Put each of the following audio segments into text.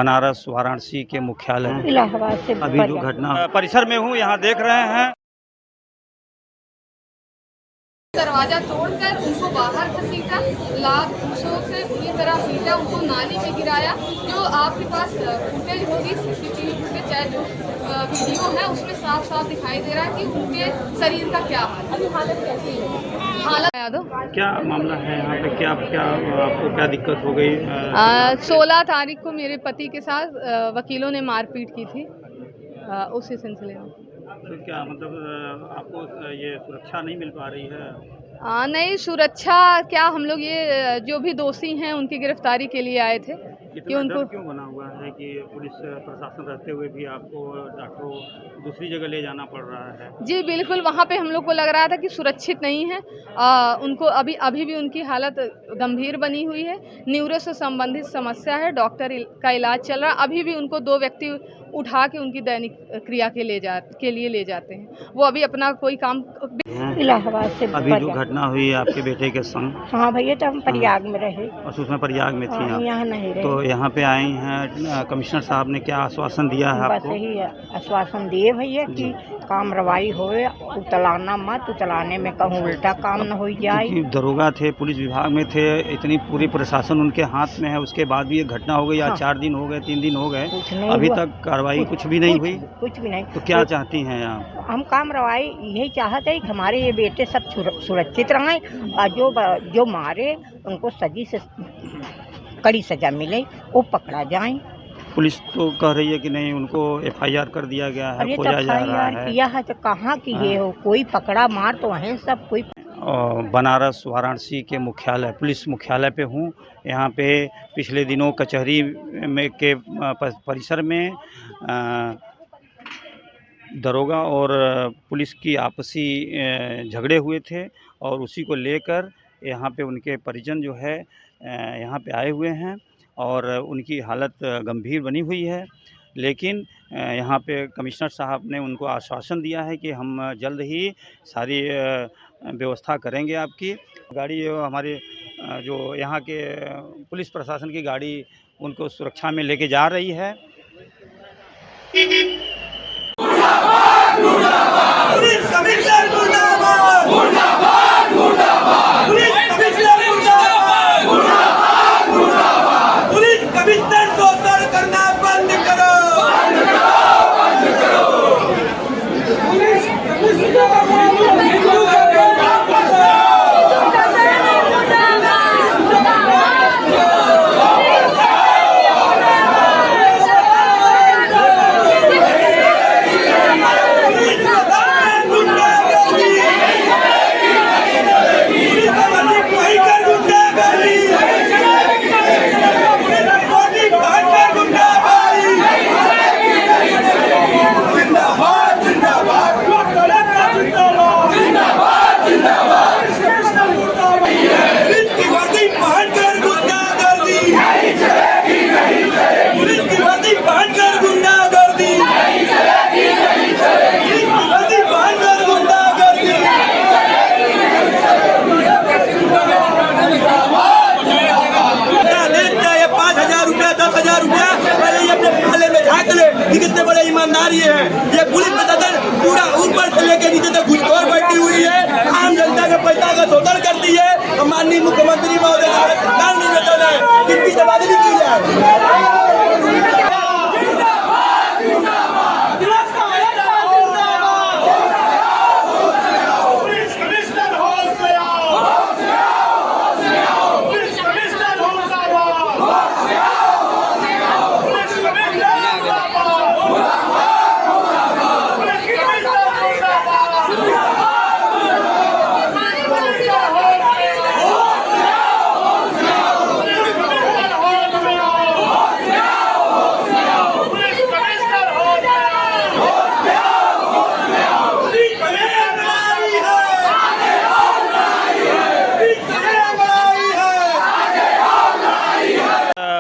बनारस वाराणसी के मुख्यालय इलाहाबाद से अभी जो घटना परिसर में हूँ, यहाँ देख रहे हैं दरवाजा तोड़कर उनको बाहर घसीटा, लात घूसों से पूरी तरह पीटा, उनको नाली में गिराया। जो आपके पास फुटेज होगी, सीसीटीवी फुटेज चाहे जो वीडियो है, उसमें साफ साफ दिखाई दे रहा है कि उनके शरीर का क्या हालत कैसी है। हालत यादव, क्या मामला है यहाँ पे, क्या क्या आपको क्या दिक्कत हो गई? 16 तारीख को मेरे पति के साथ वकीलों ने मारपीट की थी, उसी सिलसिले में। तो क्या मतलब आपको ये सुरक्षा नहीं मिल पा रही है? नहीं, सुरक्षा क्या, हम लोग ये जो भी दोषी हैं उनकी गिरफ्तारी के लिए आए थे कि उनको डर क्यों बना हुआ है कि पुलिस प्रशासन रहते हुए भी आपको डॉक्टरों दूसरी जगह ले जाना पड़ रहा है? जी बिल्कुल, वहाँ पे हम लोग को लग रहा था कि सुरक्षित नहीं है। उनको अभी भी उनकी हालत गंभीर बनी हुई है, न्यूरो से संबंधित समस्या है, डॉक्टर का इलाज चल रहा है। अभी भी उनको 2 व्यक्ति उठा के उनकी दैनिक क्रिया के लिए ले जाते हैं। वो अभी अपना कोई काम इलाहाबाद से अभी जो घटना हुई है आपके बेटे के संग? हाँ भैया, तो हम प्रयाग में रहे। और उसमें प्रयाग में थी हाँ, आप? यहाँ नहीं रहे। तो यहाँ पे आई हैं, कमिश्नर साहब ने क्या आश्वासन दिया है बस आपको? यही आश्वासन दिए भैया कि कार्रवाई होए, उतलाना मत, उतलाने में कहूँ उल्टा काम न हो जाए। क्योंकि दरोगा थे, पुलिस विभाग में थे, इतनी पूरी प्रशासन उनके हाथ में है, उसके बाद भी ये घटना हो गई। आज 4 दिन हो गए, 3 दिन हो गए, अभी तक कार्रवाई कुछ भी नहीं हुई। कुछ भी नहीं। तो क्या चाहती हैं आप? हम कार्रवाई यही चाहते हैं कि हमारे ये बेटे सब सुरक्षित रहें, और जो मारे उनको सजी से कड़ी सजा मिले, वो पकड़ा जाए। पुलिस तो कह रही है कि नहीं, उनको FIR कर दिया गया है, खोजा जा रहा है। किया है तो कहाँ की ये हो, कोई पकड़ा मार तो है सब कोई। बनारस वाराणसी के मुख्यालय, पुलिस मुख्यालय पे हूँ। यहाँ पे पिछले दिनों कचहरी में के परिसर में दरोगा और पुलिस की आपसी झगड़े हुए थे, और उसी को लेकर यहाँ पे उनके परिजन जो है यहाँ पे आए हुए हैं, और उनकी हालत गंभीर बनी हुई है। लेकिन यहाँ पे कमिश्नर साहब ने उनको आश्वासन दिया है कि हम जल्द ही सारी व्यवस्था करेंगे आपकी। गाड़ी हमारे जो यहाँ के पुलिस प्रशासन की गाड़ी उनको सुरक्षा में लेके जा रही है। कितने बड़े ईमानदार ये है। ये पुलिस प्रशासन पूरा ऊपर से लेके नीचे तक घुसखोर बैठी हुई है, आम जनता के पैसा का शोषण करती है। और माननीय मुख्यमंत्री महोदय सरकार निवेदन है कि इनकी तबादली की जाए।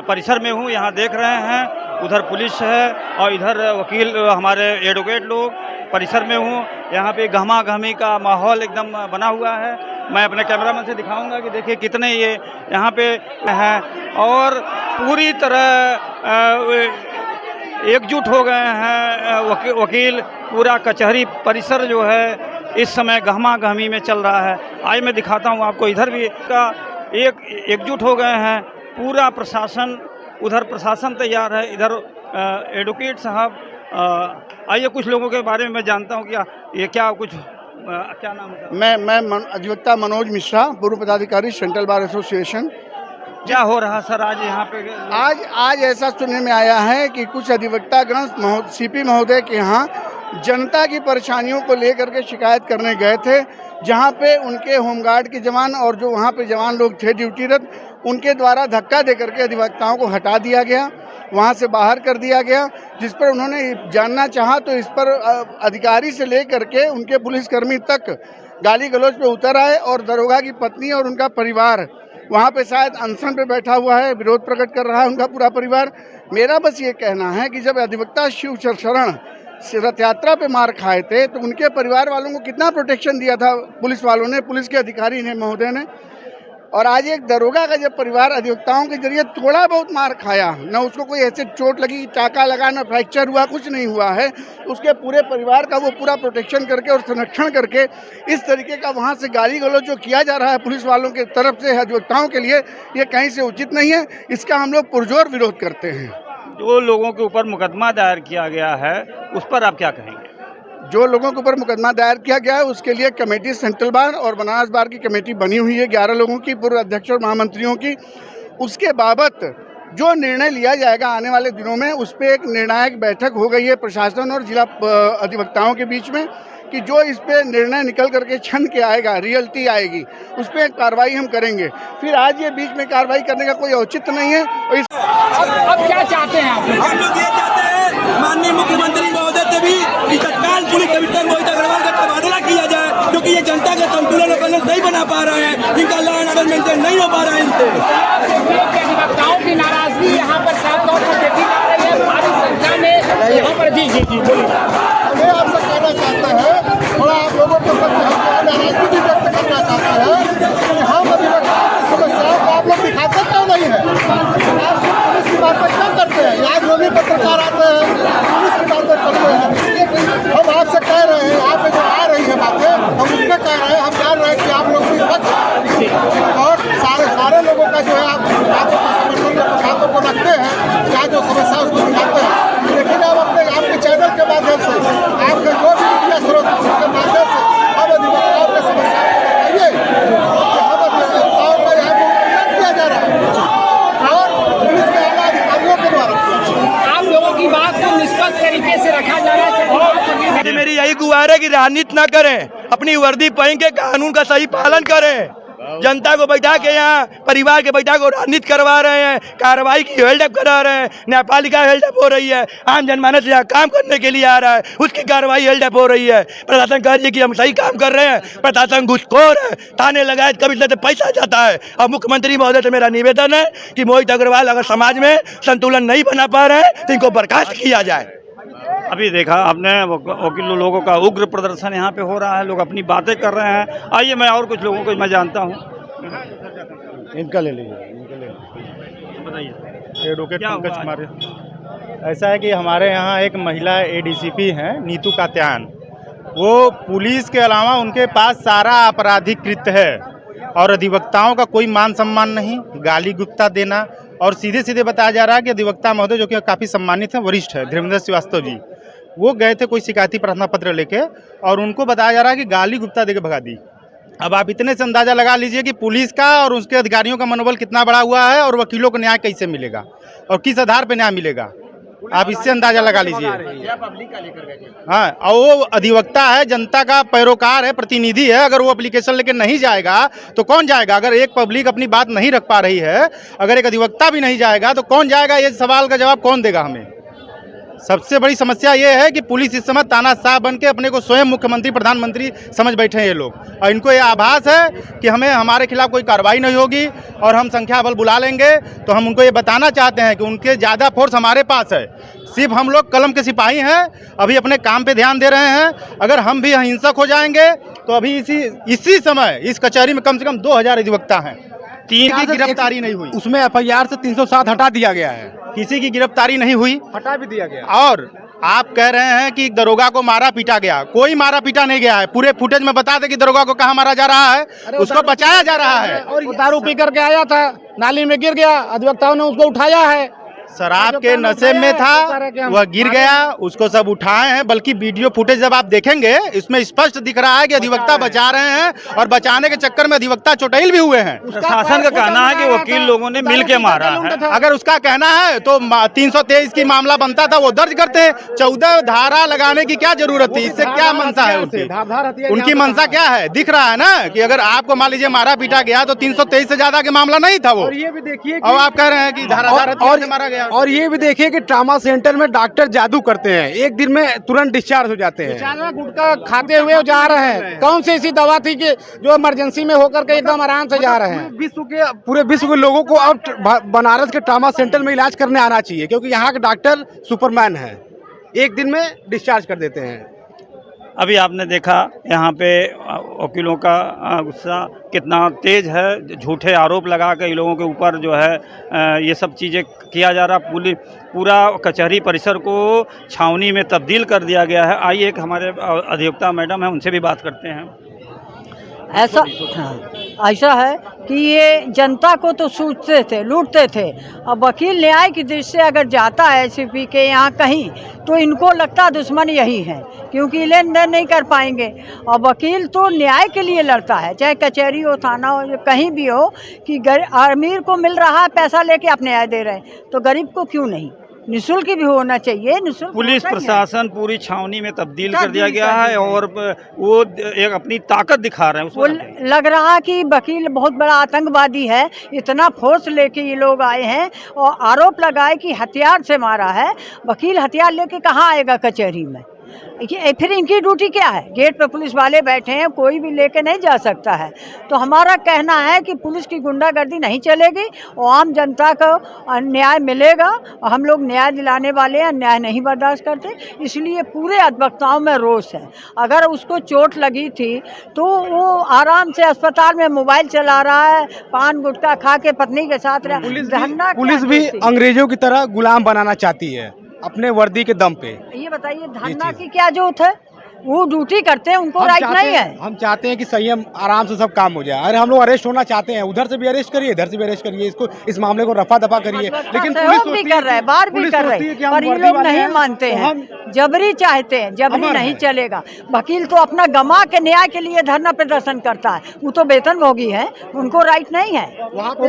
परिसर में हूँ, यहाँ देख रहे हैं उधर पुलिस है और इधर वकील हमारे एडवोकेट लोग। परिसर में हूँ, यहाँ पे गहमा गहमी का माहौल एकदम बना हुआ है। मैं अपने कैमरामैन से दिखाऊंगा कि देखिए कितने ये यहाँ पे हैं और पूरी तरह एकजुट हो गए हैं। वकील पूरा कचहरी परिसर जो है इस समय गहमा गहमी में चल रहा है। आज मैं दिखाता हूँ आपको, इधर भी का एकजुट हो गए हैं पूरा प्रशासन। उधर प्रशासन तैयार है, इधर एडवोकेट साहब। आइए कुछ लोगों के बारे में मैं जानता हूँ क्या ये क्या कुछ क्या नाम है? मैं अधिवक्ता मनोज मिश्रा, पूर्व पदाधिकारी सेंट्रल बार एसोसिएशन। क्या हो रहा सर आज यहाँ पे? आज ऐसा सुनने में आया है कि कुछ अधिवक्तागण सीपी महोदय के यहाँ जनता की परेशानियों को लेकर के शिकायत करने गए थे, जहाँ पे उनके होमगार्ड के जवान और जो वहाँ पे जवान लोग थे ड्यूटीरत, उनके द्वारा धक्का दे करके अधिवक्ताओं को हटा दिया गया, वहाँ से बाहर कर दिया गया। जिस पर उन्होंने जानना चाहा तो इस पर अधिकारी से लेकर के उनके पुलिसकर्मी तक गाली गलौज पे उतर आए और दरोगा की पत्नी और उनका परिवार वहाँ पे शायद अनशन पे बैठा हुआ है, विरोध प्रकट कर रहा है उनका पूरा परिवार। मेरा बस ये कहना है कि जब अधिवक्ता शिव शरण रथ यात्रा पे मार खाए थे तो उनके परिवार वालों को कितना प्रोटेक्शन दिया था पुलिस वालों ने, पुलिस के अधिकारी ने, महोदय ने। और आज एक दरोगा का जब परिवार अधिवक्ताओं के जरिए थोड़ा बहुत मार खाया, न उसको कोई ऐसे चोट लगी, टाका लगा, न फ्रैक्चर हुआ, कुछ नहीं हुआ है, उसके पूरे परिवार का वो पूरा प्रोटेक्शन करके और संरक्षण करके इस तरीके का वहाँ से गाली गलौज जो किया जा रहा है पुलिस वालों के तरफ से अधिवक्ताओं के लिए, ये कहीं से उचित नहीं है। इसका हम लोग पुरजोर विरोध करते हैं। जो लोगों के ऊपर मुकदमा दायर किया गया है उस पर आप क्या कहेंगे? जो लोगों के ऊपर मुकदमा दायर किया गया है उसके लिए कमेटी सेंट्रल बार और बनारस बार की कमेटी बनी हुई है, 11 लोगों की, पूर्व अध्यक्ष और महामंत्रियों की। उसके बाबत जो निर्णय लिया जाएगा आने वाले दिनों में, उस पर एक निर्णायक बैठक हो गई है प्रशासन और जिला अधिवक्ताओं के बीच में कि जो इस पे निर्णय निकल करके छन के आएगा, रियलिटी आएगी, उस पर कार्रवाई हम करेंगे। फिर आज ये बीच में कार्रवाई करने का कोई औचित्य नहीं है। अब क्या चाहते हैं आप? हम लोग ये चाहते हैं माननीय मुख्यमंत्री महोदय से भी कि तत्काल पुलिस कमिश्नर मोहित अग्रवाल का तबादला किया जाए, क्योंकि ये जनता का संतुलन और बैलेंस नहीं बना पा रहे हैं, इनका लॉ एंड ऑर्डर मेंटेन नहीं हो पा रहा है इनसे। अधिवक्ताओं की नाराजगी यहाँ पर साफ तौर पर देखी जा रही है, भारी संख्या में यहाँ पर। जी बोलिए। हमें आपसे कहना चाहते हैं, थोड़ा आप लोगों के प्रति हम नाराजगी भी व्यक्त करना चाहते हैं कि हम अधिवक्ताओं की समस्याओं को आप लोग दिखाते क्यों नहीं है? आप सिर्फ पुलिस की बातें क्यों करते हैं? यहाँ जो भी पत्रकार आते हैं पुलिस की बातें करते हैं। हम आपसे कह रहे हैं, आप जो आ रही है बातें, हम उसमें कह रहे हैं, हम जान रहे हैं कि आप लोग और सारे लोगों का जो है आप बातों को समर्थन में बातों को रखते हैं, क्या जो समस्या उसको दिखाते हैं। लेकिन अब अपने आपके चैनल के माध्यम से, आपके जो भी मीडिया स्रोत के माध्यम से हम अधिवक्ताओं की समस्याओं को बताइए कि हम अधिवक्ताओं का यहाँ पर किया जा रहा है और पुलिस के आला अधिकारियों के द्वारा आप लोगों की बात को निष्पक्ष तरीके से रखा जा रहा है। मेरी यही गुहार है कि राजनीति न करें, अपनी वर्दी पहन के कानून का सही पालन करें। जनता को बैठा के यहाँ परिवार के बैठा को राजनीति करवा रहे हैं, कार्रवाई की हेल्डअप करा रहे हैं, न्यायपालिका हेल्डअप हो रही है, आम जनमानस यहाँ काम करने के लिए आ रहा है, उसकी कार्रवाई हेल्डअप हो रही है। प्रशासन कह रही है कि हम सही काम कर रहे हैं, प्रशासन घुसखोर है, थाने लगाए कमिश्नर से पैसा जाता है। अब मुख्यमंत्री महोदय से मेरा निवेदन है कि मोहित अग्रवाल अगर समाज में संतुलन नहीं बना पा रहे हैं तो इनको बर्खास्त किया जाए। अभी देखा आपने वकील लोगों का उग्र प्रदर्शन यहाँ पे हो रहा है, लोग अपनी बातें कर रहे हैं। आइए मैं और कुछ लोगों को मैं जानता हूँ। इनका ले लीजिए, इनका ले लीजिए। बताइए एडवोकेट क्या पंकज हुआ? कुमार। ऐसा है कि हमारे यहाँ एक महिला एडीसीपी हैं नीतू कात्यान, वो पुलिस के अलावा उनके पास सारा आपराधिक कृत्य है और अधिवक्ताओं का कोई मान सम्मान नहीं, गाली गुप्ता देना। और सीधे सीधे बताया जा रहा है कि अधिवक्ता महोदय जो कि काफ़ी सम्मानित हैं, वरिष्ठ है, धर्मेंद्र श्रीवास्तव जी, वो गए थे कोई शिकायती प्रार्थना पत्र लेके और उनको बताया जा रहा है कि गाली गुप्ता देके भगा दी। अब आप इतने से अंदाज़ा लगा लीजिए कि पुलिस का और उसके अधिकारियों का मनोबल कितना बड़ा हुआ है और वकीलों को न्याय कैसे मिलेगा और किस आधार पर न्याय मिलेगा, आप इससे अंदाजा लगा लीजिए। हाँ, और वो अधिवक्ता है, जनता का पैरोकार है, प्रतिनिधि है। अगर वो एप्लीकेशन लेके नहीं जाएगा तो कौन जाएगा? अगर एक पब्लिक अपनी बात नहीं रख पा रही है, अगर एक अधिवक्ता भी नहीं जाएगा तो कौन जाएगा? ये सवाल का जवाब कौन देगा हमें? सबसे बड़ी समस्या ये है कि पुलिस इस समय तानाशाह बन के अपने को स्वयं मुख्यमंत्री प्रधानमंत्री समझ बैठे हैं ये लोग, और इनको ये आभास है कि हमारे खिलाफ कोई कार्रवाई नहीं होगी और हम संख्या बल बुला लेंगे। तो हम उनको ये बताना चाहते हैं कि उनके ज़्यादा फोर्स हमारे पास है, सिर्फ हम लोग कलम के सिपाही हैं, अभी अपने काम पे ध्यान दे रहे हैं। अगर हम भी अहिंसक हो जाएंगे तो अभी इसी समय इस कचहरी में कम से कम 2000 अधिवक्ता हैं, 3 की गिरफ्तारी नहीं हुई। उसमें FIR से 307 हटा दिया गया है, किसी की गिरफ्तारी नहीं हुई, हटा भी दिया गया। और आप कह रहे हैं कि दरोगा को मारा पीटा गया, कोई मारा पीटा नहीं गया है। पूरे फुटेज में बता दें कि दरोगा को कहाँ मारा जा रहा है, उसको बचाया जा रहा है। और दारू पी करके आया था, नाली में गिर गया, अधिवक्ताओं ने उसको उठाया है, शराब के नशे में था, वह गिर गया, उसको सब उठाए हैं। बल्कि वीडियो फुटेज जब आप देखेंगे इसमें स्पष्ट दिख रहा है कि अधिवक्ता बचा रहे हैं, और बचाने के चक्कर में अधिवक्ता चोटिल भी हुए हैं। प्रशासन का कहना है कि वकील लोगों ने मिल के मारा है। अगर उसका कहना है तो 323 की मामला बनता था, वो दर्ज करते। 14 धारा लगाने की क्या जरूरत थी? इससे क्या मंशा है उनकी मंशा क्या है? दिख रहा है ना कि अगर आपको मान लीजिए मारा पीटा गया तो 323 से ज्यादा के मामला नहीं था वो। और ये भी देखिए और आप कह रहे हैं कि धाराधार हथियार से मारा गया। और ये भी देखिए कि ट्रामा सेंटर में डॉक्टर जादू करते हैं, एक दिन में तुरंत डिस्चार्ज हो जाते हैं। गुटखा खाते हुए जा रहे हैं, कौन सी ऐसी दवा थी कि जो इमरजेंसी में होकर के एकदम आराम से जा रहे हैं। पूरे विश्व के लोगों को अब बनारस के ट्रामा सेंटर में इलाज करने आना चाहिए, क्योंकि यहाँ के डॉक्टर सुपरमैन है, एक दिन में डिस्चार्ज कर देते हैं। अभी आपने देखा यहाँ पे वकीलों का गुस्सा कितना तेज है, झूठे आरोप लगा के इन लोगों के ऊपर जो है ये सब चीज़ें किया जा रहा। पूरा कचहरी परिसर को छावनी में तब्दील कर दिया गया है। आइए एक हमारे अधिवक्ता मैडम हैं, उनसे भी बात करते हैं। ऐसा है कि ये जनता को तो सूझते थे, लूटते थे। अब वकील न्याय की दृष्टि से अगर जाता है CP के यहाँ कहीं, तो इनको लगता दुश्मन यही है, क्योंकि लेन देन नहीं कर पाएंगे। और वकील तो न्याय के लिए लड़ता है, चाहे कचहरी हो, थाना हो, कहीं भी हो, कि अमीर को मिल रहा है पैसा लेके आप न्याय दे रहे हैं, तो गरीब को क्यों नहीं? निःशुल्क भी होना चाहिए। निःशुल्क पुलिस प्रशासन पूरी छावनी में तब्दील कर दिया गया है, और वो एक अपनी ताकत दिखा रहे हैं। वो लग रहा कि वकील बहुत बड़ा आतंकवादी है, इतना फोर्स लेके ये लोग आए हैं और आरोप लगाए कि हथियार से मारा है। वकील हथियार लेके कहाँ आएगा कचहरी में? फिर इनकी ड्यूटी क्या है? गेट पर पुलिस वाले बैठे हैं, कोई भी लेके नहीं जा सकता है। तो हमारा कहना है कि पुलिस की गुंडागर्दी नहीं चलेगी और आम जनता को न्याय मिलेगा, और हम लोग न्याय दिलाने वाले हैं, न्याय नहीं बर्दाश्त करते। इसलिए पूरे अधिवक्ताओं में रोष है। अगर उसको चोट लगी थी तो वो आराम से अस्पताल में मोबाइल चला रहा है, पान गुटखा खा के पत्नी के साथ रहा। पुलिस भी अंग्रेजों की तरह गुलाम बनाना चाहती है अपने वर्दी के दम पे। ये बताइए, धरना की क्या जरूरत है? वो ड्यूटी करते हैं, उनको राइट नहीं है। हम चाहते हैं कि संयम आराम से सब काम हो जाए। अरे हम लोग अरेस्ट होना चाहते हैं, उधर से भी अरेस्ट करिए, इधर से भी अरेस्ट करिए, इसको इस मामले को रफा दफा करिए। लेकिन पुलिस भी कर रहा है, बार भी कर रहे हैं, पर ये लोग नहीं मानते हैं, जबरी चाहते हैं। जबरी नहीं चलेगा। वकील तो अपना गमा के न्याय के लिए धरना प्रदर्शन करता है, वो तो वेतनभोगी है, उनको राइट नहीं है। वहाँ पे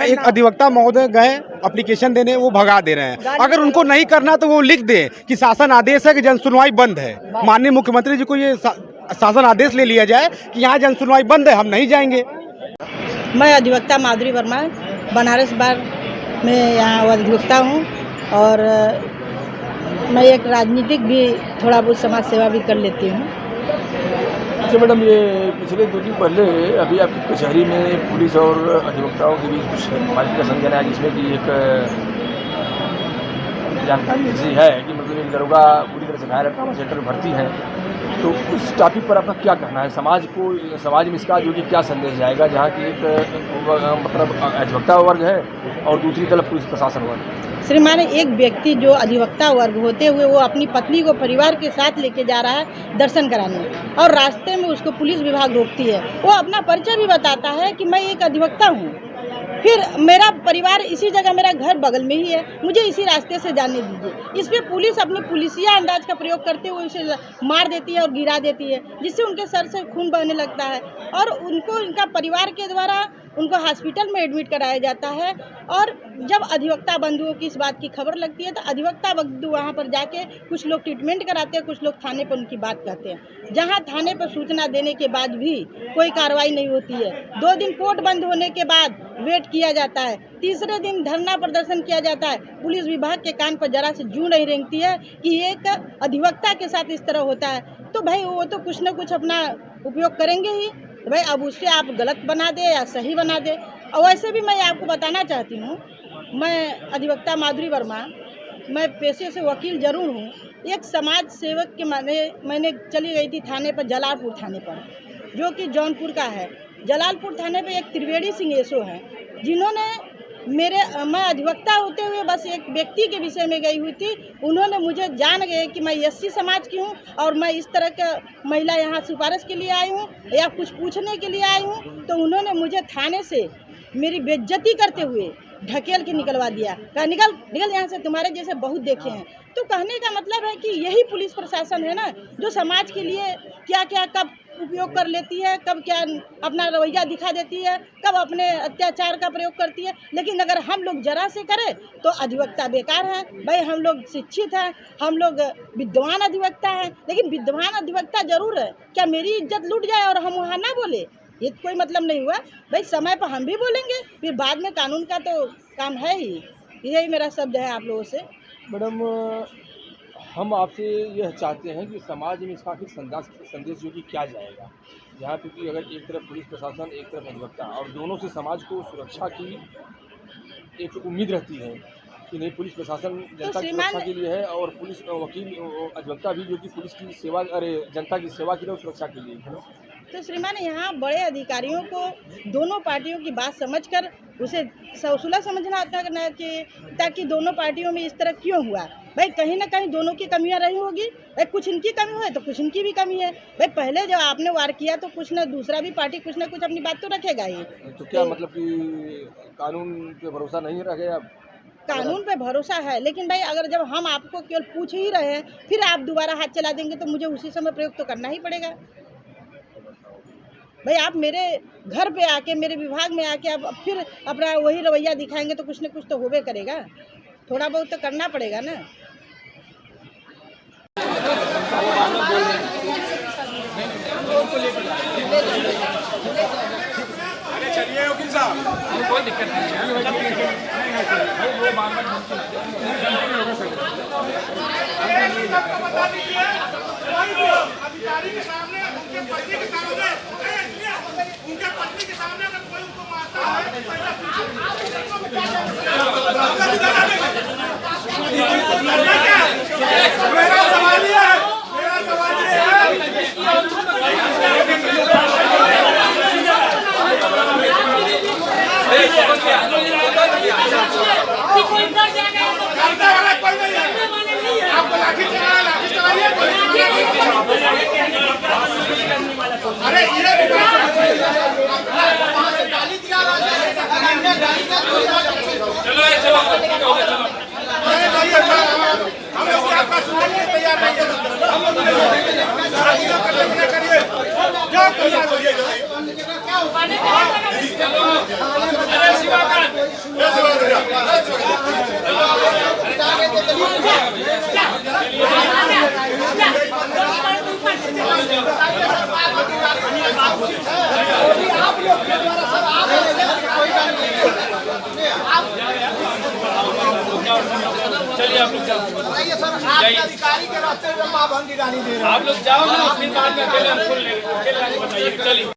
एक अधिवक्ता महोदय गए एप्लीकेशन देने, वो भगा दे रहे हैं। अगर उनको नहीं करना तो वो लिख दे कि शासन आदेश है कि जन सुनवाई बंद है। माननीय मुख्यमंत्री जी को ये शासन आदेश ले लिया जाए कि यहाँ जन सुनवाई बंद है, हम नहीं जाएंगे। मैं अधिवक्ता माधुरी वर्मा बनारस बार में यहाँ अधिवक्ता हूँ, और मैं एक राजनीतिक भी थोड़ा बहुत समाज सेवा भी कर लेती हूँ। अच्छा मैडम, ये पिछले 2 दिन पहले अभी आपकी कचहरी में पुलिस और अधिवक्ताओं के बीच कुछ मामले का संज्ञान आया, जिसमें कि एक जानकारी ऐसी है कि मतलब एक दरोगा पूरी तरह से घायल ट्रामा सेंटर में भर्ती है। तो उस टॉपिक पर आपका क्या कहना है? समाज में इसका जो कि क्या संदेश जाएगा, जहाँ की एक मतलब अधिवक्ता वर्ग है और दूसरी तरफ पुलिस प्रशासन वर्ग। श्रीमान, एक व्यक्ति जो अधिवक्ता वर्ग होते हुए वो अपनी पत्नी को परिवार के साथ लेके जा रहा है दर्शन कराने, और रास्ते में उसको पुलिस विभाग रोकती है। वो अपना परिचय भी बताता है कि मैं एक अधिवक्ता हूँ, फिर मेरा परिवार इसी जगह, मेरा घर बगल में ही है, मुझे इसी रास्ते से जाने दीजिए। इस पे पुलिस अपने पुलिसिया अंदाज का प्रयोग करते हुए उसे मार देती है और गिरा देती है, जिससे उनके सर से खून बहने लगता है, और उनको इनका परिवार के द्वारा उनको हॉस्पिटल में एडमिट कराया जाता है। और जब अधिवक्ता बंधुओं की इस बात की खबर लगती है तो अधिवक्ता बंधु वहाँ पर जाके कुछ लोग ट्रीटमेंट कराते हैं, कुछ लोग थाने पर उनकी बात कहते हैं। जहाँ थाने पर सूचना देने के बाद भी कोई कार्रवाई नहीं होती है। 2 दिन कोर्ट बंद होने के बाद वेट किया जाता है, तीसरे दिन धरना प्रदर्शन किया जाता है। पुलिस विभाग के कान पर जरा से जूं नहीं रेंगती है कि एक अधिवक्ता के साथ इस तरह होता है। तो भाई वो तो कुछ न कुछ अपना उपयोग करेंगे ही। तो भाई अब उससे आप गलत बना दे या सही बना दे। और वैसे भी मैं आपको बताना चाहती हूँ, मैं अधिवक्ता माधुरी वर्मा, मैं पेशे से वकील जरूर हूँ, एक समाज सेवक के मैंने चली गई थी थाने पर, जलालपुर थाने पर, जो कि जौनपुर का है। जलालपुर थाने पे एक त्रिवेणी सिंह एसो है, जिन्होंने मैं अधिवक्ता होते हुए बस एक व्यक्ति के विषय में गई हुई थी। उन्होंने मुझे जान गए कि मैं एससी समाज की हूँ और मैं इस तरह का महिला यहाँ सिफारिश के लिए आई हूँ या कुछ पूछने के लिए आई हूँ, तो उन्होंने मुझे थाने से मेरी बेइज्जती करते हुए ढकेल के निकलवा दिया। कहा निकल निकल यहाँ से, तुम्हारे जैसे बहुत देखे हैं। तो कहने का मतलब है कि यही पुलिस प्रशासन है ना, जो समाज के लिए क्या क्या कब उपयोग कर लेती है, कब क्या अपना रवैया दिखा देती है, कब अपने अत्याचार का प्रयोग करती है। लेकिन अगर हम लोग जरा से करें तो अधिवक्ता बेकार है। भाई हम लोग शिक्षित हैं, हम लोग विद्वान अधिवक्ता हैं, लेकिन विद्वान अधिवक्ता जरूर है, क्या मेरी इज्जत लूट जाए और हम वहाँ ना बोले, ये कोई मतलब नहीं हुआ। भाई समय पर हम भी बोलेंगे, फिर बाद में कानून का तो काम है ही। यही मेरा शब्द है आप लोगों से। मैडम, हम आपसे यह चाहते हैं कि समाज में इसका आखिर संदेश जो कि क्या जाएगा, यहाँ पे कि अगर एक तरफ पुलिस प्रशासन, एक तरफ अधिवक्ता, और दोनों से समाज को सुरक्षा की एक उम्मीद रहती है कि नहीं, पुलिस प्रशासन जनता की सुरक्षा के लिए है और पुलिस वकील अधिवक्ता भी जो कि पुलिस की सेवा, जनता की सेवा के लिए और सुरक्षा के लिए है ना। तो श्रीमान, यहाँ बड़े अधिकारियों को दोनों पार्टियों की बात समझकर उसे सुलह समझना करना चाहिए, ताकि दोनों पार्टियों में इस तरह क्यों हुआ। भाई कहीं ना कहीं दोनों की कमियां रही होगी। भाई कुछ इनकी कमी है तो कुछ इनकी भी कमी है। भाई पहले जब आपने वार किया तो कुछ ना दूसरा भी पार्टी कुछ ना कुछ अपनी बात तो रखेगा ही। तो क्या मतलब कि कानून पे भरोसा नहीं रह गया? कानून पे भरोसा है, लेकिन भाई अगर जब हम आपको केवल पूछ ही रहे हैं फिर आप दोबारा हाथ चला देंगे तो मुझे उसी समय प्रयोग तो करना ही पड़ेगा। भाई आप मेरे घर पे आके, मेरे विभाग में आके आप फिर अपना वही रवैया दिखाएंगे तो कुछ न कुछ तो होबे करेगा, थोड़ा बहुत तो करना पड़ेगा ना। अरे चलिए वकील साहब, कोई दिक्कत नहीं अधिकारी के सामने, उनके पत्नी के सामने, उनके पत्नी के सामने अगर कोई उनको मारता है मेरा सवाल ये है, आपको लाठी चलाइए। अरे ये चलो हम आपका सुनने तैयार नहीं चलिए आप लोग जाओ, अधिकारी के रास्ते में पाबंदी डाली दे रहे हैं। आप लोग जाओ ना, फिर बाद में अकेले हम खोल लेंगे। चलिए।